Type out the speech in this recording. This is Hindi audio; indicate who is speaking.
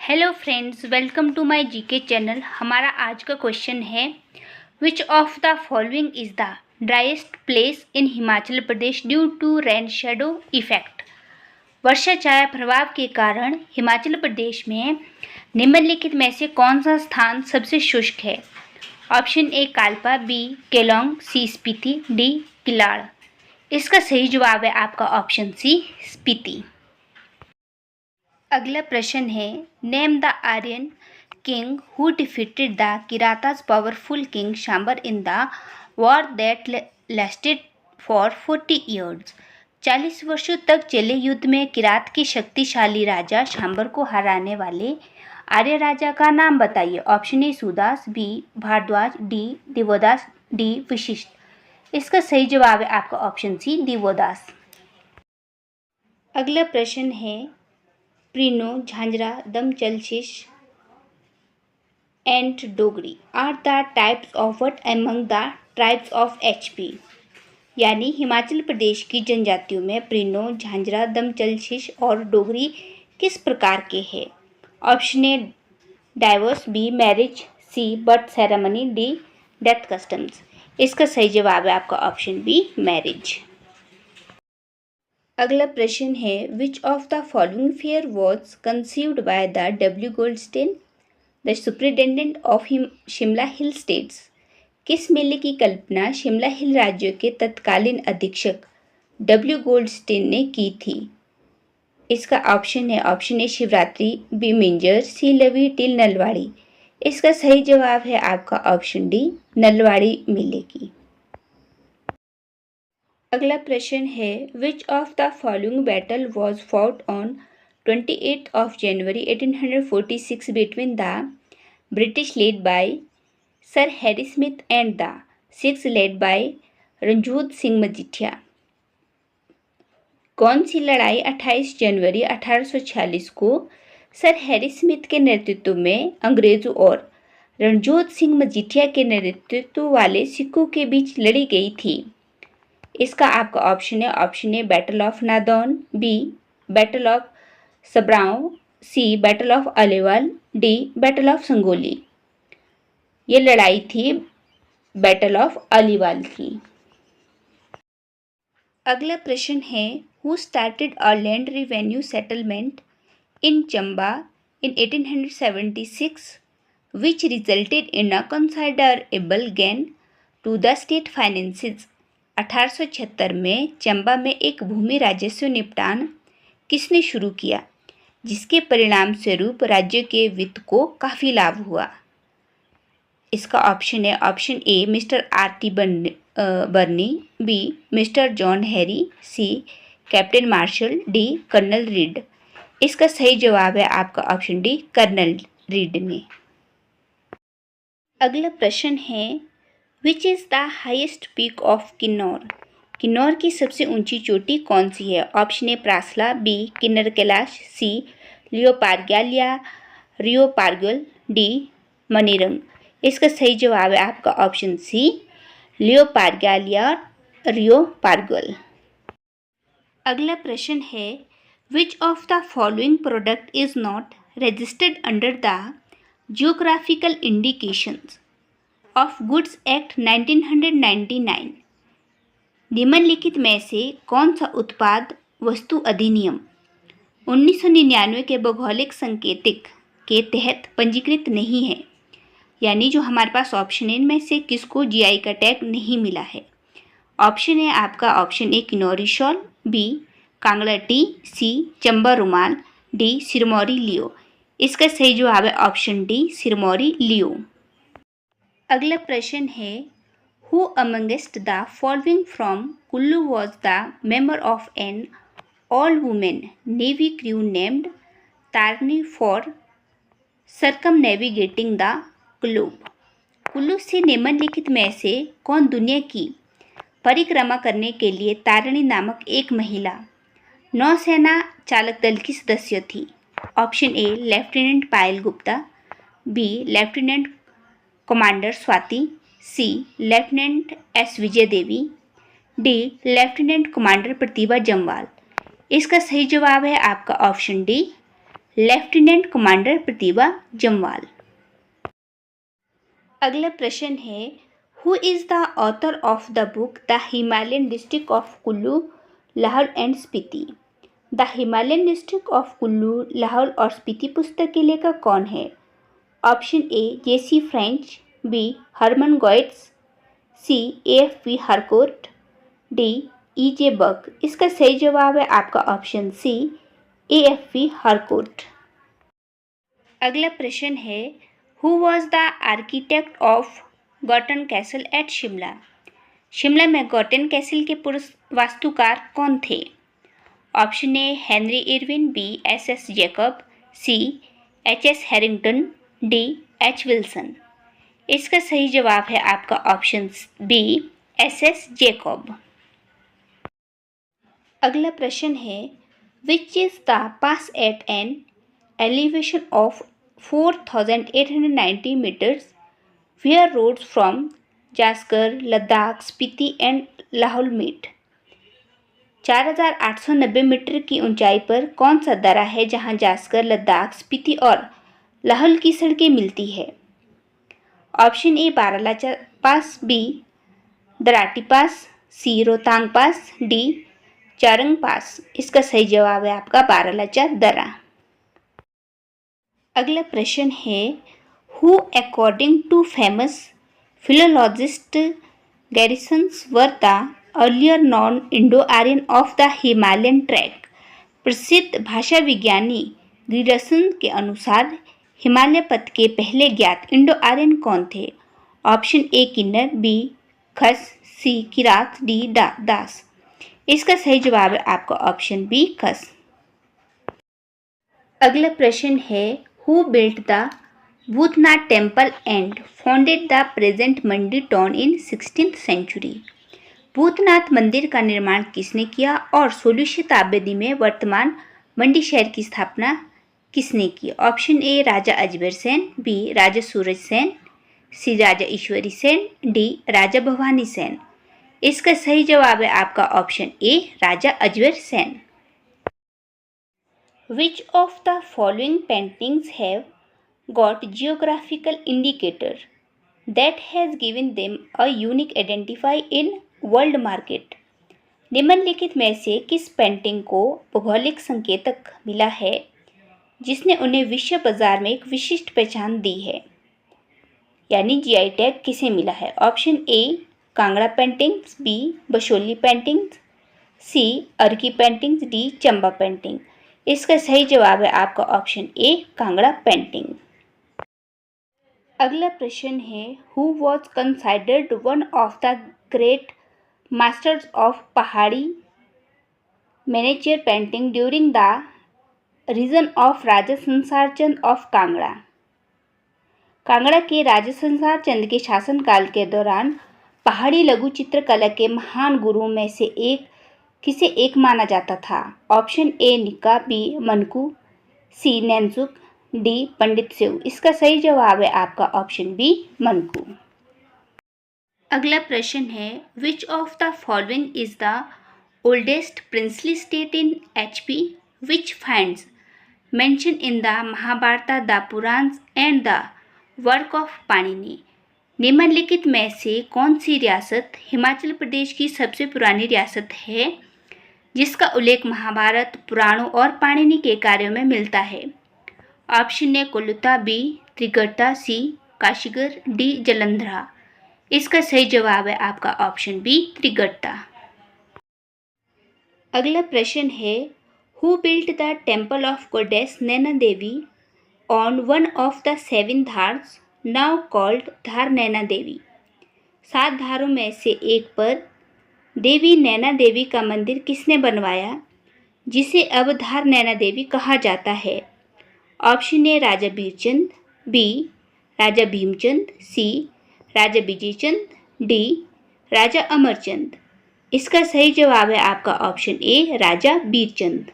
Speaker 1: Hello friends, welcome to my GK channel. हमारा आज का क्वेश्चन है, which of the following is the driest place in Himachal Pradesh due to rain shadow effect. वर्षा छाया प्रभाव के कारण हिमाचल प्रदेश में निम्नलिखित में से कौन सा स्थान सबसे शुष्क है? Option A Kalpa, B Keylong, C Spiti, D Killar. इसका सही जवाब है आपका ऑप्शन सी स्पीति। अगला प्रश्न है, name the Aryan king who defeated the Kirata's powerful king Shambar in the war that lasted for 40 years. 40 वर्षों तक चले युद्ध में किरात के शक्तिशाली राजा शांबर को हराने वाले आर्य राजा का नाम बताइए। Option A Sudas, B Bharadwaj, D Divodas, D Vashishtha. इसका सही जवाब है आपका ऑप्शन सी दिवोदास। अगला प्रश्न है, Prino, Jhanjhra, Damchalshish and Dogri are the types of what among the tribes of HP। यानी हिमाचल प्रदेश की जनजातियों में प्रीनो, झांझरा, दमचलशिश और डोगरी किस प्रकार के हैं? Option A divorce, B marriage, C birth ceremony, D death customs. इसका सही जवाब है आपका ऑप्शन बी मैरिज। अगला प्रश्न है, which of the following fair was conceived by the W Goldstein the superintendent of Shimla hill states. किस मेले की कल्पना शिमला हिल राज्य के तत्कालीन अधीक्षक डब्ल्यू गोल्डस्टेन ने की थी? इसका ऑप्शन है option A Shivratri, B Minjar, C Lavi टिल नलवाड़ी। इसका सही जवाब है आपका ऑप्शन डी नलवाड़ी मेले की। अगला प्रश्न है, which of the following battle was fought on 28 January 1846 between the British led by sir Harry Smith and the six led by Ranjit Singh Majithia. कौन सी लड़ाई 28 जनवरी 1846 को सर हैरी स्मिथ के नेतृत्व में अंग्रेजों और रणजीत सिंह मजीठिया के नेतृत्व वाले सिखों के बीच लड़ी गई थी? इसका आपका ऑप्शन है option A battle of Nadaun, B battle of Sabraon, C battle of Aliwal, D battle of Sangoli. ये लड़ाई थी बैटल ऑफ अलीवाल की। अगला प्रश्न है, who started a land revenue settlement in Chamba in 1876 which resulted in a considerable gain to the state finances. 1876 में चंबा में एक भूमि राजस्व निपटान किसने शुरू किया, जिसके परिणाम स्वरूप राज्य के वित्त को काफ़ी लाभ हुआ? इसका ऑप्शन है option A mister RT Burney, B mister John Harry, C captain Marshall, D colonel Reid. इसका सही जवाब है आपका ऑप्शन डी कर्नल रीड ने। अगला प्रश्न है, which is the highest peak of Kinnaur. Kinnaur की सबसे ऊंची चोटी कौन सी है? ऑप्शन ए प्रासला, बी किन्नर कैलाश, सी लियोपार्ग्याल या रियोपार्गल, डी मनीरंग। इसका सही जवाब है आपका ऑप्शन सी लियोपार्ग्याल या रियोपार्गल। अगला प्रश्न है, which of the following product is not registered under the geographical indications of goods act 1999। निम्नलिखित में से कौन सा उत्पाद वस्तु अधिनियम 1999 के भौगोलिक संकेतक के तहत पंजीकृत नहीं है? यानी जो हमारे पास ऑप्शन है इनमें से किसको GI का टैग नहीं मिला है? ऑप्शन है आपका option A Kinnauri shawl, B Kangra tea, C Chamba rumal, D Sirmauri लियो। इसका सही जवाब है ऑप्शन डी सिरमौरी लियो। अगला प्रश्न है, who amongst the following from Kullu was the member of an all women navy crew named Tarini for circumnavigating the globe. Kullu से निम्नलिखित में से कौन दुनिया की परिक्रमा करने के लिए तारिणी नामक एक महिला नौसेना चालक दल की सदस्य थी? Option A lieutenant Payal Gupta, B lieutenant commander Swati, C lieutenant S Vijay Devi, D lieutenant commander Pratibha Jamwal. इसका सही जवाब है आपका option D lieutenant commander Pratibha Jamwal. अगला प्रश्न है, who is the author of the book the Himalayan district of Kullu, Lahaul and Spiti. The Himalayan district of Kullu, Lahaul और स्पीति पुस्तक के लेखक कौन है? Option A J C French, B Harman गोइट्स, C AFP Harcourt, D EJ बक। इसका सही जवाब है आपका ऑप्शन सी एएफपी हारकोर्ट। अगला प्रश्न है, who was the architect of Gorton castle at Shimla. Shimla में गॉटन कैसल के पुरुष वास्तुकार कौन थे? Option A Henry Irwin, B SS Jacob, C HS Harrington, D H Wilson. इसका सही जवाब है आपका ऑप्शन बी एसएस जैकब। अगला प्रश्न है, which is the pass at an elevation of 4,890 metres where roads from Zanskar, Ladakh, Spiti and Lahaul meet. 4,890 metre की ऊंचाई पर कौन सा दर्रा है जहां जास्कर, लद्दाख, स्पीति और लाहौल की सड़कें मिलती है? Option A Baralacha pass, B Darati pass, C Rohtang pass, D Charang pass. इसका सही जवाब है आपका बारालाचा दर्रा। अगला प्रश्न है, who according to famous philologist Grierson's were the earlier non Indo Aryan of the Himalayan track. प्रसिद्ध भाषा विज्ञानी ग्रिडसन के अनुसार हिमालय पथ के पहले ज्ञात इंडो आर्यन कौन थे? ऑप्शन ए किन्नर, बी खस, सी किरात, डी दास। इसका सही जवाब है आपका ऑप्शन बी खस। अगला प्रश्न है, who built the Bhootnath temple and founded the present Mandi town in 16th century. Bhootnath मंदिर का निर्माण किसने किया और 16वीं शताब्दी में वर्तमान मंडी शहर की स्थापना किसने की? Option A Raja Ajmer Sen, B Raja Suraj Sen, C Raja Ishwari Sen, D Raja Bhawani Sen. इसका सही जवाब है आपका option A Raja Ajmer Sen. Which of the following paintings have got geographical indicator that has given them a unique identify in world market. निम्नलिखित में से किस पेंटिंग को भौगोलिक संकेतक मिला है जिसने उन्हें विश्व बाजार में एक विशिष्ट पहचान दी है, यानी जीआई टैग किसे मिला है? Option A Kangra paintings, B Basohli paintings, C Arki paintings, D Chamba painting. इसका सही जवाब है आपका ऑप्शन ए कांगड़ा पेंटिंग। अगला प्रश्न है, who was considered one of the great masters of Pahari miniature painting during the region of Raja Sansar Chand of Kangra. Kangra के राजा संसार चंद के शासनकाल के दौरान पहाड़ी लघु चित्रकला के महान गुरुओं में से किसे एक माना जाता था? ऑप्शन ए निक्का, बी मनकू, सी नैनसुक, डी पंडित सेऊ। इसका सही जवाब है आपका ऑप्शन बी मनकू। अगला प्रश्न है, which of the following is the oldest princely state in HP which finds mention in the Mahabharata, the Puranas and the work of Panini. निम्नलिखित में से कौन सी रियासत हिमाचल प्रदेश की सबसे पुरानी रियासत है जिसका उल्लेख महाभारत, पुराणों और पाणिनि के कार्यों में मिलता है? Option A Koluta, B Trigarta, C Kashigar, D Jalandhara. इसका सही जवाब है आपका ऑप्शन बी त्रिगर्ता। अगला प्रश्न है, who built the temple of goddess Naina Devi on one of the 7 dhars now called Dhar Naina Devi. 7 धारों में से एक पर देवी नैना देवी का मंदिर किसने बनवाया जिसे अब धार नैना देवी कहा जाता है? Option A Raja Birchand, B Raja Bhimchand, C Raja Vijaychand, D Raja Amarchand. इसका सही जवाब है आपका ऑप्शन ए राजा बीरचंद।